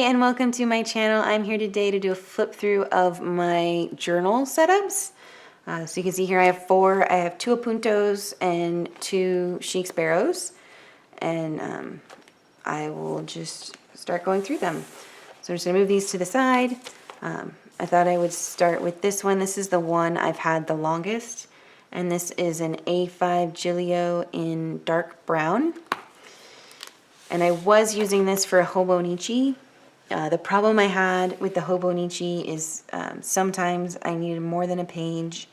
and welcome to my channel. I'm here today to do a flip through of my journal setups. So you can see here I have four. I have 2 Apuntos and 2 Chic Sparrows, and I will just start going through them. So I'm just going to move these to the side. I thought I would start with this one. This is the one I've had the longest, and this is an A5 Giglio in dark brown. And I was using this for a Hobonichi. The problem I had with the Hobonichi is sometimes I needed more than a page,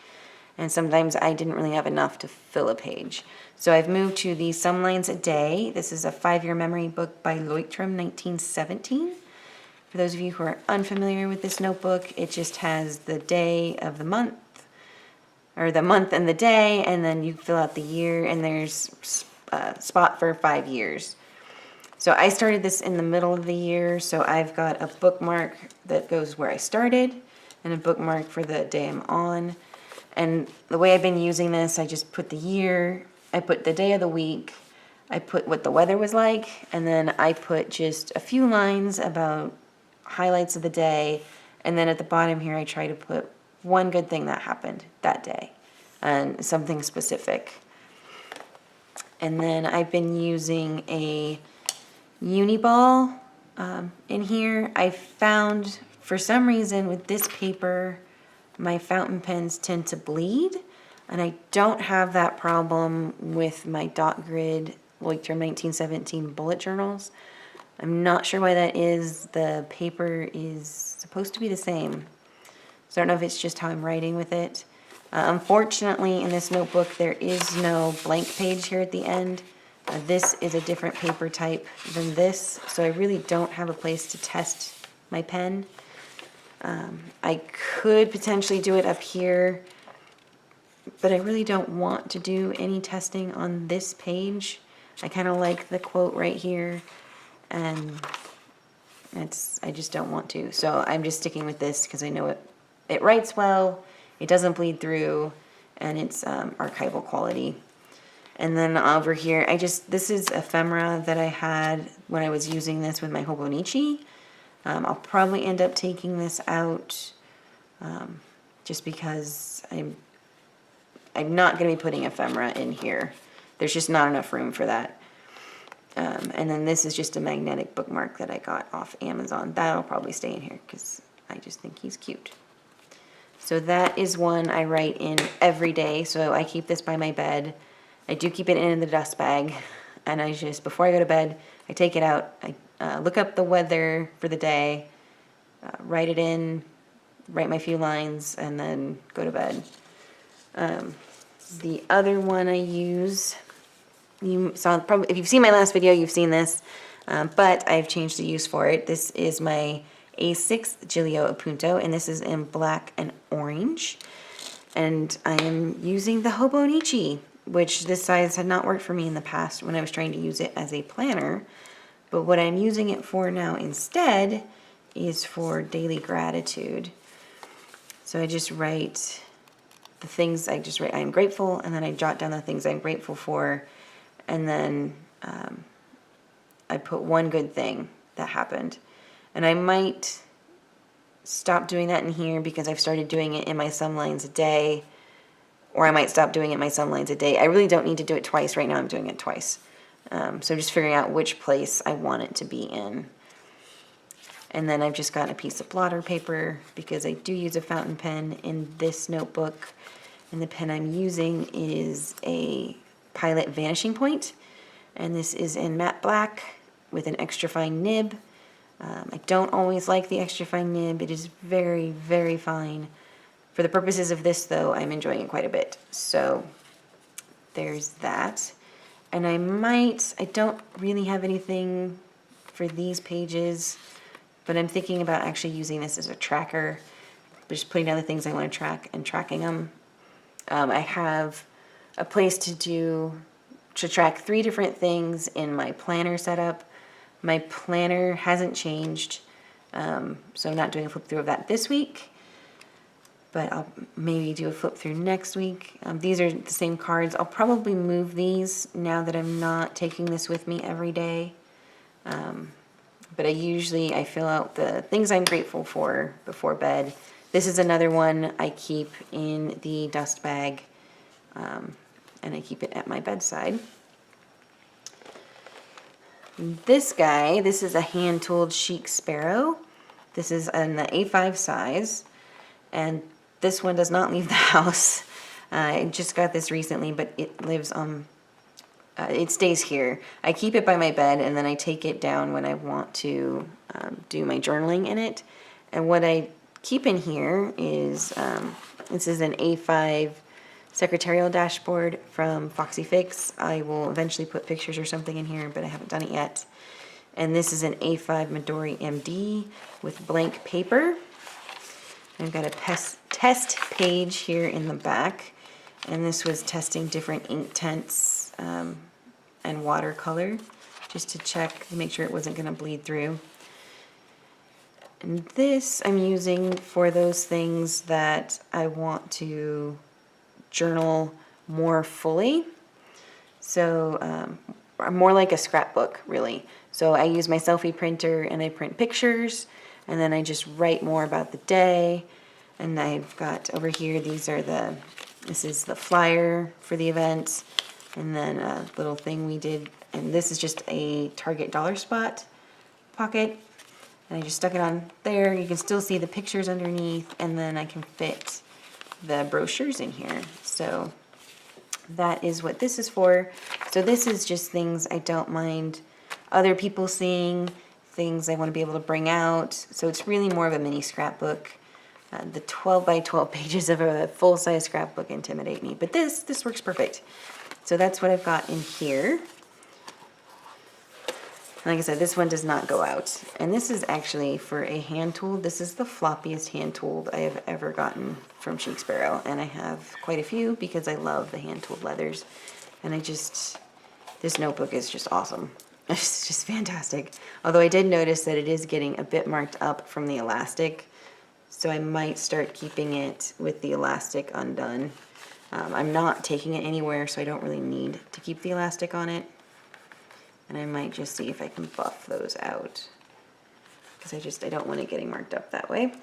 and sometimes I didn't really have enough to fill a page. So I've moved to the Some Lines a Day. This is a 5-year memory book by Leuchtturm, 1917. For those of you who are unfamiliar with this notebook, it just has the day of the month, or the month and the day, and then you fill out the year, and there's a spot for 5 years. So I started this in the middle of the year, so I've got a bookmark that goes where I started and a bookmark for the day I'm on. And the way I've been using this, I just put the year, I put the day of the week, I put what the weather was like, and then I put just a few lines about highlights of the day, and then at the bottom here I try to put one good thing that happened that day and something specific. And then I've been using a Uniball in here. I found for some reason with this paper my fountain pens tend to bleed, and I don't have that problem with my dot grid Leuchtturm 1917 bullet journals. I'm not sure why that is. The paper is supposed to be the same, so I don't know if it's just how I'm writing with it. Unfortunately in this notebook there is no blank page here at the end. This is a different paper type than this, so I really don't have a place to test my pen. I could potentially do it up here, but I really don't want to do any testing on this page. I kind of like the quote right here, and I just don't want to. So I'm just sticking with this because I know it writes well, it doesn't bleed through, and it's archival quality. And then over here, this is ephemera that I had when I was using this with my Hobonichi. I'll probably end up taking this out just because I'm not going to be putting ephemera in here. There's just not enough room for that. And then this is just a magnetic bookmark that I got off Amazon. That'll probably stay in here because I just think he's cute. So that is one I write in every day. So I keep this by my bed. I do keep it in the dust bag, and I just, before I go to bed, I take it out, I look up the weather for the day, write it in, write my few lines, and then go to bed. The other one I use, you saw probably, if you've seen my last video, you've seen this, but I've changed the use for it. This is my A6 Giglio Apunto, and this is in black and orange, and I am using the Hobonichi, which this size had not worked for me in the past when I was trying to use it as a planner. But what I'm using it for now instead is for daily gratitude. So I just write the things, I am grateful, and then I jot down the things I'm grateful for, and then I put one good thing that happened. And I might stop doing that in here because I've started doing it in my Some Lines a Day, or I might stop doing it my Some Lines a Day. I really don't need to do it twice. Right now I'm doing it twice. So I'm just figuring out which place I want it to be in. And then I've just got a piece of blotter paper because I do use a fountain pen in this notebook. And the pen I'm using is a Pilot Vanishing Point. And this is in matte black with an extra fine nib. I don't always like the extra fine nib. It is very, very fine. For the purposes of this, though, I'm enjoying it quite a bit. So there's that. And I don't really have anything for these pages, but I'm thinking about actually using this as a tracker, just putting down the things I want to track and tracking them. I have a place to track 3 different things in my planner setup. My planner hasn't changed, so I'm not doing a flip through of that this week. But I'll maybe do a flip through next week. These are the same cards. I'll probably move these now that I'm not taking this with me every day. but I fill out the things I'm grateful for before bed. This is another one I keep in the dust bag, and I keep it at my bedside. This guy, this is a hand-tooled chic sparrow. This is in the A5 size, and this one does not leave the house. I just got this recently, but it lives on, it stays here. I keep it by my bed, and then I take it down when I want to do my journaling in it. And what I keep in here is, this is an A5 secretarial dashboard from Foxy Fix. I will eventually put pictures or something in here, but I haven't done it yet. And this is an A5 Midori MD with blank paper. I've got a test page here in the back, and this was testing different ink tints and watercolor, just to check to make sure it wasn't going to bleed through. And this I'm using for those things that I want to journal more fully. So more like a scrapbook, really. So I use my selfie printer and I print pictures, and then I just write more about the day. And I've got over here, this is the flyer for the event, and then a little thing we did, and this is just a Target dollar spot pocket, and I just stuck it on there. You can still see the pictures underneath, and then I can fit the brochures in here. So that is what this is for. So this is just things I don't mind other people seeing, things I want to be able to bring out. So it's really more of a mini scrapbook. The 12 by 12 pages of a full-size scrapbook intimidate me, but this works perfect. So that's what I've got in here. Like I said, this one does not go out. And this is actually for a hand tool. This is the floppiest hand tool I have ever gotten from Chic Sparrow. And I have quite a few because I love the hand tooled leathers. And this notebook is just awesome. It's just fantastic. Although I did notice that it is getting a bit marked up from the elastic. So I might start keeping it with the elastic undone. I'm not taking it anywhere, so I don't really need to keep the elastic on it. And I might just see if I can buff those out, because I don't want it getting marked up that way.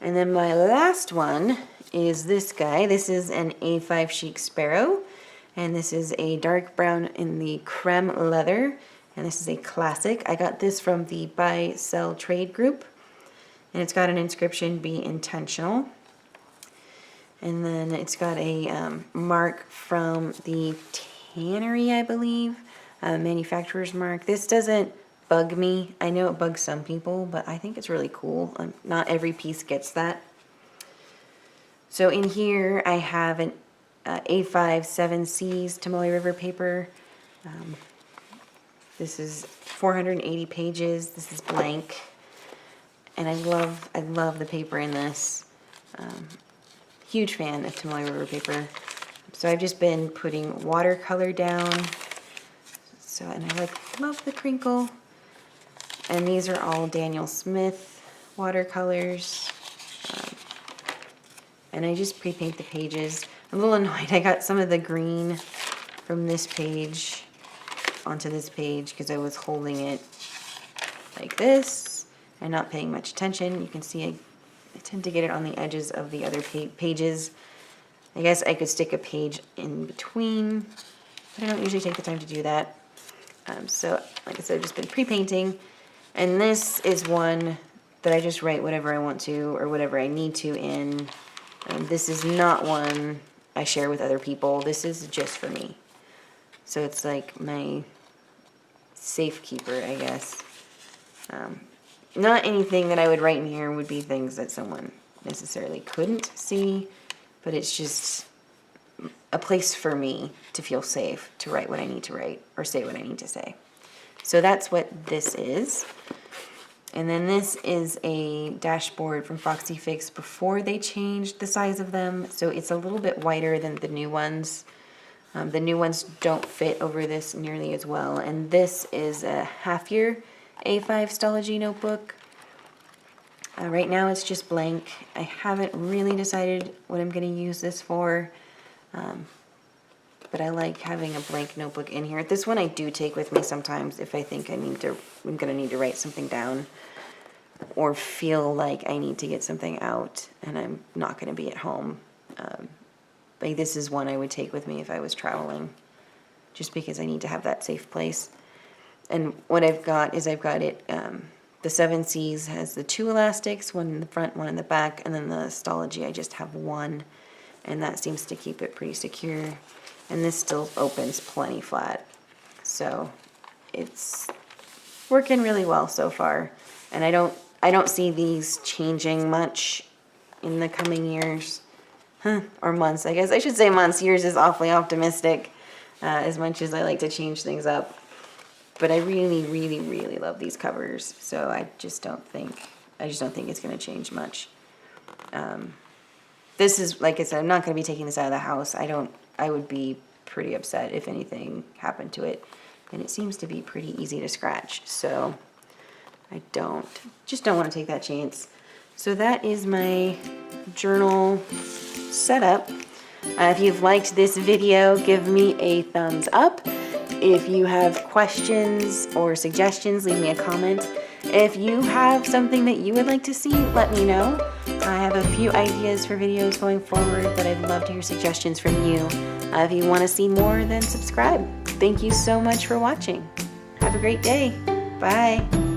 And then my last one is this guy. This is an A5 Chic Sparrow, and this is a dark brown in the creme leather, and this is a classic. I got this from the Buy Sell Trade group, and it's got an inscription, "Be intentional." And then it's got a mark from the tannery, I believe, manufacturer's mark. This doesn't bug me. I know it bugs some people, but I think it's really cool. Not every piece gets that. So in here I have an A5 7Cs Tomoe River paper. This is 480 pages. This is blank, and I love the paper in this. Huge fan of Tomoe River paper. So I've just been putting watercolor down. So, and I love the crinkle. And these are all Daniel Smith watercolors. And I just pre-paint the pages. I'm a little annoyed. I got some of the green from this page onto this page because I was holding it like this and not paying much attention. You can see I tend to get it on the edges of the other pages. I guess I could stick a page in between, but I don't usually take the time to do that. So, like I said, I've just been pre-painting, and this is one that I just write whatever I want to or whatever I need to in. This is not one I share with other people. This is just for me. So it's like my safekeeper, I guess. Not anything that I would write in here would be things that someone necessarily couldn't see, but it's just a place for me to feel safe, to write what I need to write or say what I need to say. So that's what this is. And then this is a dashboard from Foxy Fix before they changed the size of them. So it's a little bit wider than the new ones. The new ones don't fit over this nearly as well. And this is a half-year A5 Stalogy notebook. Right now it's just blank. I haven't really decided what I'm going to use this for. but I like having a blank notebook in here. This one I do take with me sometimes if I think I'm gonna need to write something down or feel like I need to get something out and I'm not gonna be at home. Like this is one I would take with me if I was traveling, just because I need to have that safe place. And what I've got is the 7 Seas has the 2 elastics, one in the front, one in the back, and then the Stalogy I just have one, and that seems to keep it pretty secure. And this still opens plenty flat, so it's working really well so far. And I don't see these changing much in the coming years, or months. I guess I should say months. Years is awfully optimistic, as much as I like to change things up. But I really, really, really love these covers, so I just don't think it's going to change much. This is, like I said, I'm not going to be taking this out of the house. I would be pretty upset if anything happened to it, and it seems to be pretty easy to scratch, so I just don't want to take that chance. So that is my journal setup. If you've liked this video, give me a thumbs up. If you have questions or suggestions, leave me a comment. If you have something that you would like to see, let me know. I have a few ideas for videos going forward, but I'd love to hear suggestions from you. If you want to see more, then subscribe. Thank you so much for watching. Have a great day. Bye.